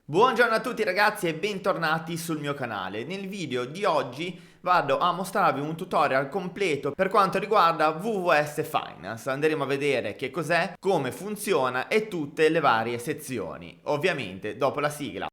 Buongiorno a tutti ragazzi e bentornati sul mio canale. Nel video di oggi vado a mostrarvi un tutorial completo per quanto riguarda VVS Finance. Andremo a vedere che cos'è, come funziona e tutte le varie sezioni. Ovviamente dopo la sigla.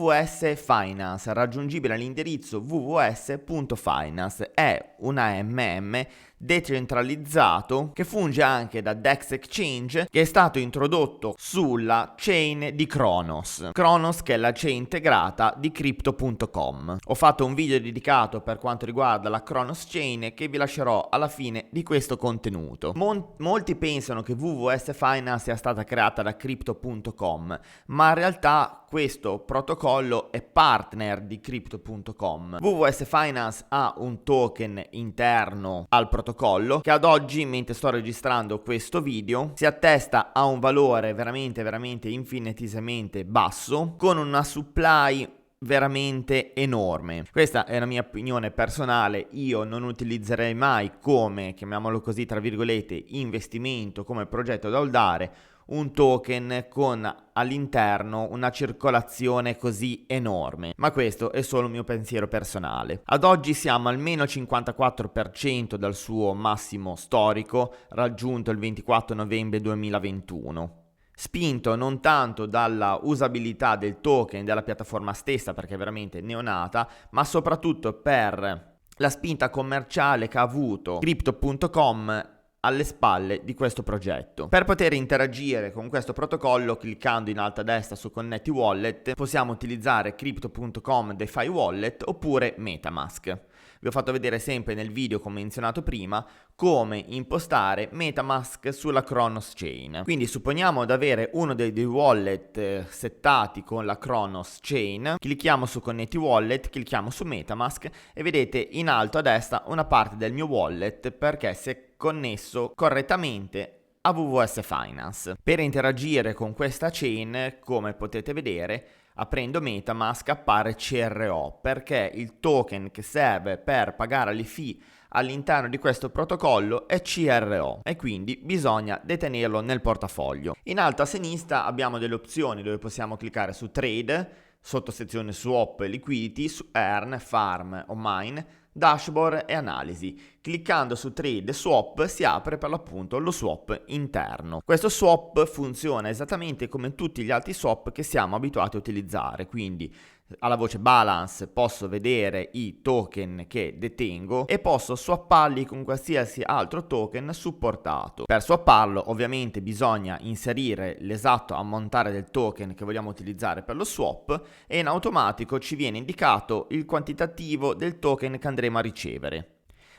VVS Finance, raggiungibile all'indirizzo www.finance, è un AMM decentralizzato che funge anche da DEX Exchange, che è stato introdotto sulla chain di Cronos, che è la chain integrata di Crypto.com. Ho fatto un video dedicato per quanto riguarda la Cronos Chain che vi lascerò alla fine di questo contenuto. Molti pensano che VVS Finance sia stata creata da Crypto.com, ma in realtà questo protocollo è partner di Crypto.com. VVS Finance ha un token interno al protocollo che ad oggi, mentre sto registrando questo video, si attesta a un valore veramente infinitesimamente basso, con una supply veramente enorme. Questa è la mia opinione personale. Io non utilizzerei mai come, chiamiamolo così tra virgolette, investimento, come progetto da holdare un token con all'interno una circolazione così enorme, ma questo è solo il mio pensiero personale. Ad oggi siamo al meno 54% dal suo massimo storico raggiunto il 24 novembre 2021. Spinto non tanto dalla usabilità del token, della piattaforma stessa, perché è veramente neonata, ma soprattutto per la spinta commerciale che ha avuto Crypto.com alle spalle di questo progetto. Per poter interagire con questo protocollo, cliccando in alto a destra su Connetti Wallet, possiamo utilizzare Crypto.com DeFi Wallet oppure Metamask. Vi ho fatto vedere sempre nel video, come menzionato prima, come impostare Metamask sulla Cronos Chain. Quindi supponiamo di avere uno dei due wallet settati con la Cronos Chain, clicchiamo su Connetti Wallet, clicchiamo su Metamask e vedete in alto a destra una parte del mio wallet perché si è connesso correttamente a VVS Finance. Per interagire con questa chain, come potete vedere, aprendo Metamask appare CRO, perché il token che serve per pagare le fee all'interno di questo protocollo è CRO e quindi bisogna detenerlo nel portafoglio. In alto a sinistra abbiamo delle opzioni dove possiamo cliccare su Trade, sottosezione Swap e Liquidity, su Earn, Farm o Mine, Dashboard e Analisi. Cliccando su Trade e Swap si apre per l'appunto lo swap interno. Questo swap funziona esattamente come tutti gli altri swap che siamo abituati a utilizzare, quindi alla voce balance posso vedere i token che detengo e posso swapparli con qualsiasi altro token supportato. Per swapparlo ovviamente bisogna inserire l'esatto ammontare del token che vogliamo utilizzare per lo swap e in automatico ci viene indicato il quantitativo del token che andremo a ricevere.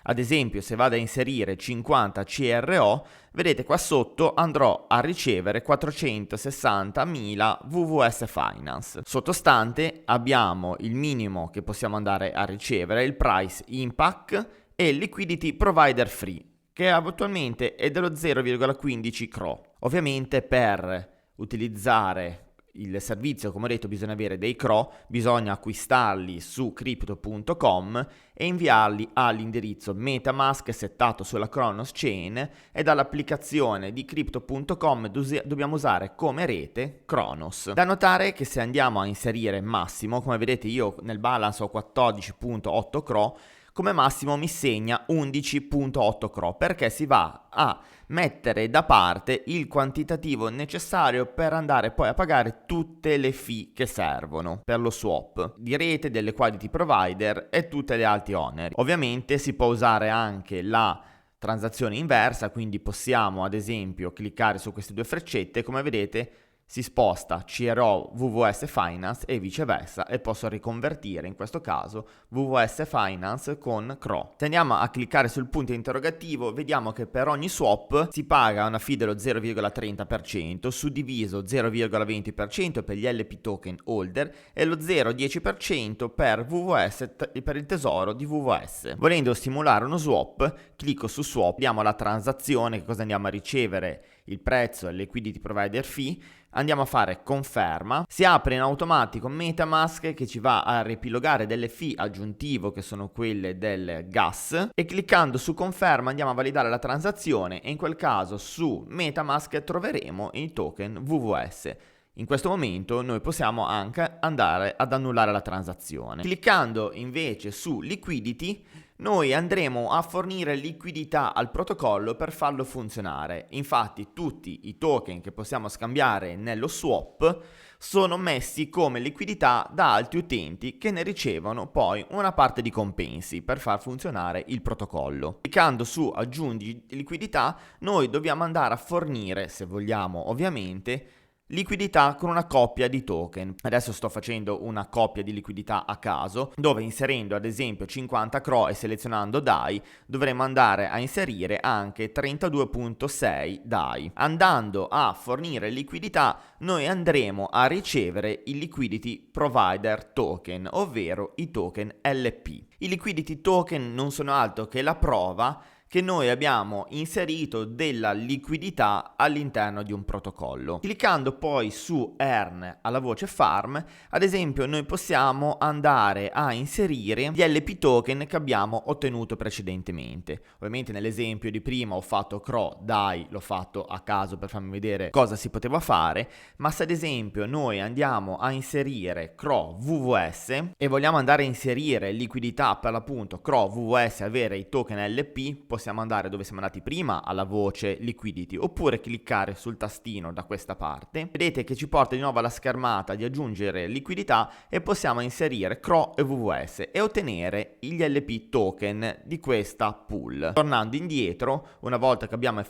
Ad esempio, se vado a inserire 50 CRO, vedete qua sotto andrò a ricevere 460.000 VVS Finance. Sottostante abbiamo il minimo che possiamo andare a ricevere, il Price Impact e il Liquidity Provider Free, che attualmente è dello 0,15 CRO. Ovviamente per utilizzare il servizio, come ho detto, bisogna avere dei CRO, bisogna acquistarli su Crypto.com e inviarli all'indirizzo Metamask settato sulla Cronos Chain e dall'applicazione di Crypto.com dobbiamo usare come rete Cronos. Da notare che se andiamo a inserire massimo, come vedete io nel balance ho 14.8 CRO, come massimo mi segna 11.8 CRO perché si va a mettere da parte il quantitativo necessario per andare poi a pagare tutte le fee che servono per lo swap di rete, delle liquidity provider e tutte le altri oneri. Ovviamente si può usare anche la transazione inversa, quindi possiamo ad esempio cliccare su queste due freccette, come vedete si sposta CRO VVS Finance e viceversa e posso riconvertire in questo caso VVS Finance con CRO. Se andiamo a cliccare sul punto interrogativo vediamo che per ogni swap si paga una fee dello 0,30% suddiviso 0,20% per gli LP token holder e lo 0,10% per VVS per il tesoro di VVS. Volendo stimolare uno swap, clicco su swap, vediamo la transazione, che cosa andiamo a ricevere, il prezzo e liquidity provider fee. andiamo a fare conferma, si apre in automatico MetaMask che ci va a riepilogare delle fee aggiuntivo che sono quelle del gas, e cliccando su conferma andiamo a validare la transazione e in quel caso su MetaMask troveremo il token VVS. In questo momento noi possiamo anche andare ad annullare la transazione. Cliccando invece su Liquidity noi andremo a fornire liquidità al protocollo per farlo funzionare. Infatti tutti i token che possiamo scambiare nello swap sono messi come liquidità da altri utenti che ne ricevono poi una parte di compensi per far funzionare il protocollo. Cliccando su aggiungi liquidità noi dobbiamo andare a fornire, se vogliamo ovviamente, liquidità con una coppia di token. Adesso sto facendo una coppia di liquidità a caso, dove inserendo ad esempio 50 CRO e selezionando DAI dovremo andare a inserire anche 32.6 DAI. Andando a fornire liquidità noi andremo a ricevere il Liquidity Provider Token, ovvero i token LP. I Liquidity Token non sono altro che la prova che noi abbiamo inserito della liquidità all'interno di un protocollo. Cliccando poi su Earn alla voce Farm, ad esempio noi possiamo andare a inserire gli LP token che abbiamo ottenuto precedentemente. Ovviamente nell'esempio di prima ho fatto CRO, DAI, l'ho fatto a caso per farmi vedere cosa si poteva fare, ma se ad esempio noi andiamo a inserire CRO VVS e vogliamo andare a inserire liquidità per l'appunto CRO VVS e avere i token LP, possiamo andare dove siamo andati prima alla voce liquidity oppure cliccare sul tastino da questa parte. Vedete che ci porta di nuovo alla schermata di aggiungere liquidità e possiamo inserire CRO e VVS e ottenere gli LP token di questa pool. Tornando indietro, una volta che abbiamo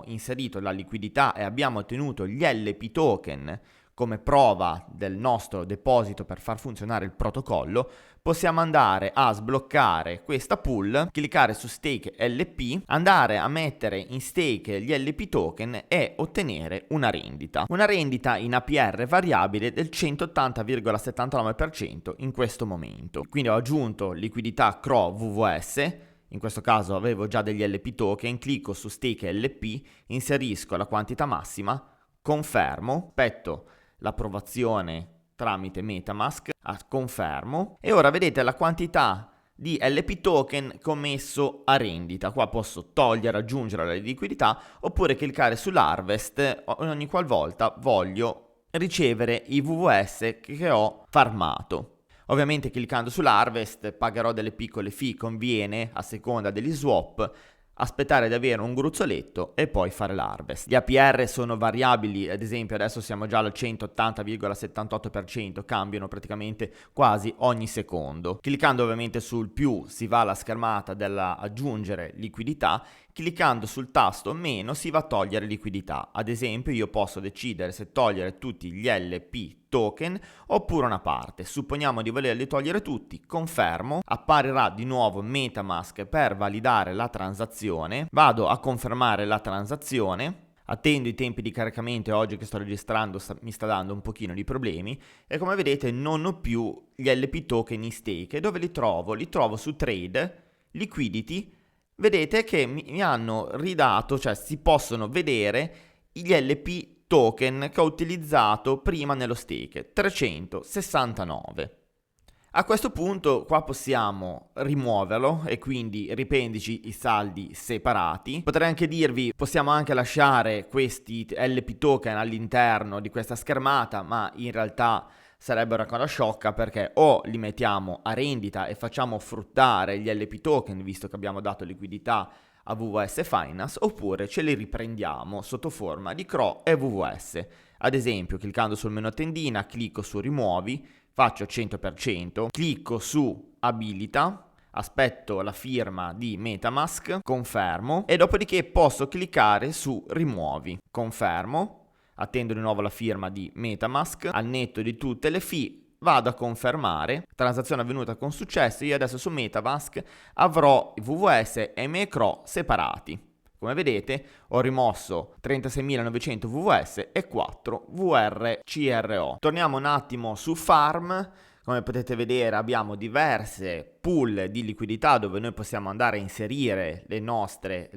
inserito la liquidità e abbiamo ottenuto gli LP token come prova del nostro deposito per far funzionare il protocollo, possiamo andare a sbloccare questa pool, cliccare su Stake LP, andare a mettere in stake gli LP token e ottenere una rendita. Una rendita in APR variabile del 180,79% in questo momento. Quindi ho aggiunto liquidità CRO VVS, in questo caso avevo già degli LP token, clicco su Stake LP, inserisco la quantità massima, confermo, aspetto l'approvazione tramite MetaMask, confermo e ora vedete la quantità di LP token che ho messo a rendita. Qua posso togliere, aggiungere la liquidità oppure cliccare sull'harvest ogni qualvolta voglio ricevere i VVS che ho farmato. Ovviamente cliccando sull'harvest pagherò delle piccole fee, conviene a seconda degli swap aspettare di avere un gruzzoletto e poi fare l'harvest. Gli APR sono variabili, ad esempio adesso siamo già al 180,78%, cambiano praticamente quasi ogni secondo. Cliccando ovviamente sul più si va alla schermata della aggiungere liquidità, cliccando sul tasto meno si va a togliere liquidità. Ad esempio io posso decidere se togliere tutti gli LP token oppure una parte. Supponiamo di volerli togliere tutti, confermo, apparirà di nuovo MetaMask per validare la transazione, vado a confermare la transazione, attendo i tempi di caricamento e oggi che sto registrando mi sta dando un pochino di problemi e come vedete non ho più gli LP token in stake. Dove li trovo? Li trovo su Trade, Liquidity. Vedete che mi hanno ridato, cioè si possono vedere gli LP token che ho utilizzato prima nello stake, 369. A questo punto qua possiamo rimuoverlo e quindi riprenderci i saldi separati. Potrei anche dirvi, possiamo anche lasciare questi LP token all'interno di questa schermata, ma in realtà sarebbe una cosa sciocca perché o li mettiamo a rendita e facciamo fruttare gli LP token visto che abbiamo dato liquidità a VVS Finance, oppure ce li riprendiamo sotto forma di CRO e VVS. Ad esempio, cliccando sul menu a tendina, clicco su rimuovi, faccio 100%, clicco su abilita, aspetto la firma di MetaMask, confermo e dopodiché posso cliccare su rimuovi, confermo, attendo di nuovo la firma di MetaMask, al netto di tutte le fee vado a confermare, transazione avvenuta con successo. Io adesso su MetaMask avrò i VVS e i miei CRO separati. Come vedete ho rimosso 36.900 VVS e 4 VRCRO. Torniamo un attimo su Farm. Come potete vedere abbiamo diverse pool di liquidità dove noi possiamo andare a inserire i nostri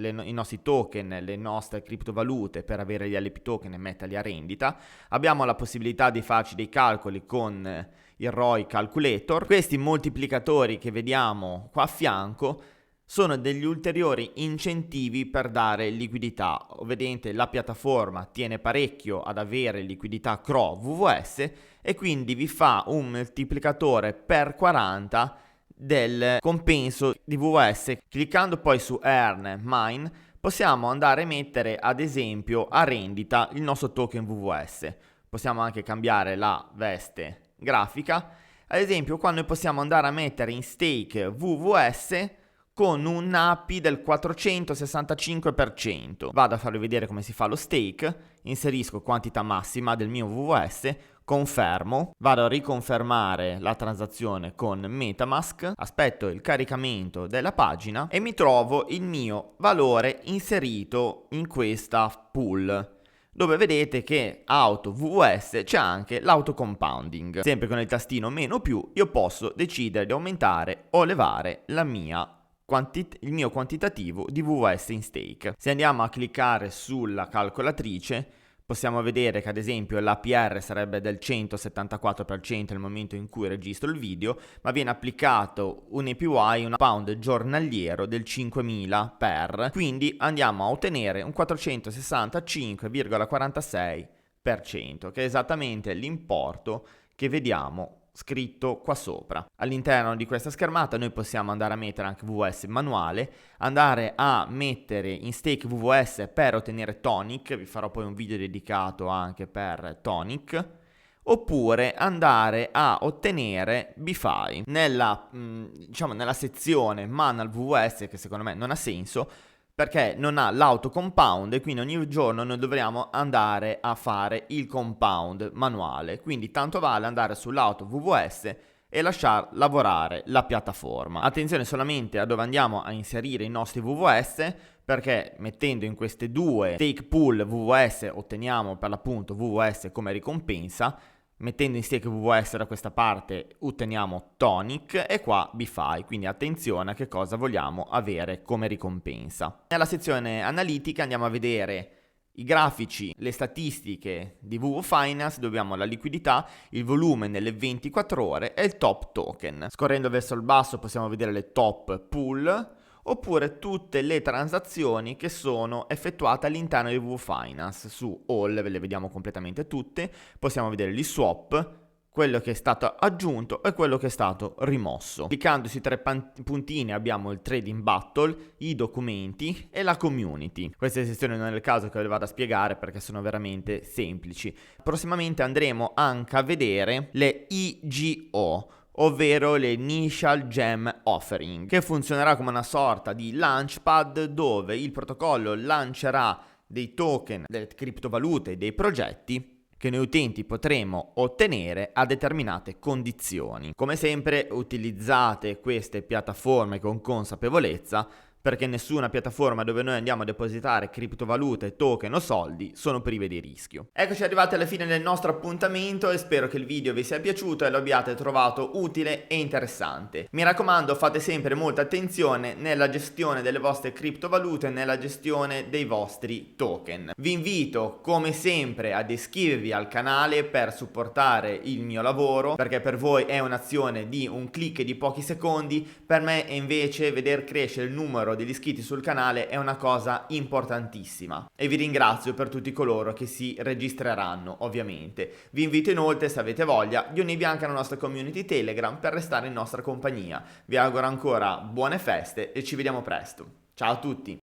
token, le nostre criptovalute per avere gli LP token e metterli a rendita. Abbiamo la possibilità di farci dei calcoli con il ROI Calculator. Questi moltiplicatori che vediamo qua a fianco sono degli ulteriori incentivi per dare liquidità. Vedete, la piattaforma tiene parecchio ad avere liquidità CRO VVS e quindi vi fa un moltiplicatore per 40 del compenso di VVS. Cliccando poi su Earn Mine possiamo andare a mettere ad esempio a rendita il nostro token VVS. Possiamo anche cambiare la veste grafica. Ad esempio qua noi possiamo andare a mettere in stake VVS con un API del 465%. Vado a farvi vedere come si fa lo stake, inserisco quantità massima del mio VVS, confermo, vado a riconfermare la transazione con MetaMask, aspetto il caricamento della pagina e mi trovo il mio valore inserito in questa pool, dove vedete che auto VVS c'è anche l'auto compounding. Sempre con il tastino meno più io posso decidere di aumentare o levare il mio quantitativo di VVS in stake. Se andiamo a cliccare sulla calcolatrice possiamo vedere che ad esempio l'APR sarebbe del 174% nel momento in cui registro il video, ma viene applicato un APY, un pound giornaliero del 5000 per, quindi andiamo a ottenere un 465,46%, che è esattamente l'importo che vediamo scritto qua sopra. All'interno di questa schermata noi possiamo andare a mettere anche VVS manuale, andare a mettere in stake VVS per ottenere Tonic, vi farò poi un video dedicato anche per Tonic, oppure andare a ottenere BFI nella sezione Manual VVS, che secondo me non ha senso perché non ha l'auto compound e quindi ogni giorno noi dovremo andare a fare il compound manuale, quindi tanto vale andare sull'auto VVS e lasciar lavorare la piattaforma. Attenzione solamente a dove andiamo a inserire i nostri VVS, perché mettendo in queste due stake pool VVS otteniamo per l'appunto VVS come ricompensa, mettendo in stake VVS da questa parte otteniamo Tonic e qua BFI, quindi attenzione a che cosa vogliamo avere come ricompensa. Nella sezione analitica andiamo a vedere i grafici, le statistiche di VV Finance, dove abbiamo la liquidità, il volume nelle 24 ore e il top token. Scorrendo verso il basso possiamo vedere le top pool, oppure tutte le transazioni che sono effettuate all'interno di VV Finance. Su All ve le vediamo completamente tutte, possiamo vedere gli swap, quello che è stato aggiunto e quello che è stato rimosso. Cliccando sui tre puntini abbiamo il Trading Battle, i documenti e la community. Queste sezioni non è il caso che ve le vado a spiegare perché sono veramente semplici. Prossimamente andremo anche a vedere le IGO, ovvero le Initial Gem Offering, che funzionerà come una sorta di launchpad dove il protocollo lancerà dei token, delle criptovalute, dei progetti che noi utenti potremo ottenere a determinate condizioni. Come sempre utilizzate queste piattaforme con consapevolezza, perché nessuna piattaforma dove noi andiamo a depositare criptovalute, token o soldi sono prive di rischio. Eccoci arrivati alla fine del nostro appuntamento e spero che il video vi sia piaciuto e lo abbiate trovato utile e interessante. Mi raccomando, fate sempre molta attenzione nella gestione delle vostre criptovalute e nella gestione dei vostri token. Vi invito come sempre ad iscrivervi al canale per supportare il mio lavoro, perché per voi è un'azione di un click e di pochi secondi, per me è invece veder crescere il numero degli iscritti sul canale è una cosa importantissima e vi ringrazio per tutti coloro che si registreranno, ovviamente. Vi invito inoltre, se avete voglia, di unirvi anche alla nostra community Telegram per restare in nostra compagnia. Vi auguro ancora buone feste e ci vediamo presto. Ciao a tutti!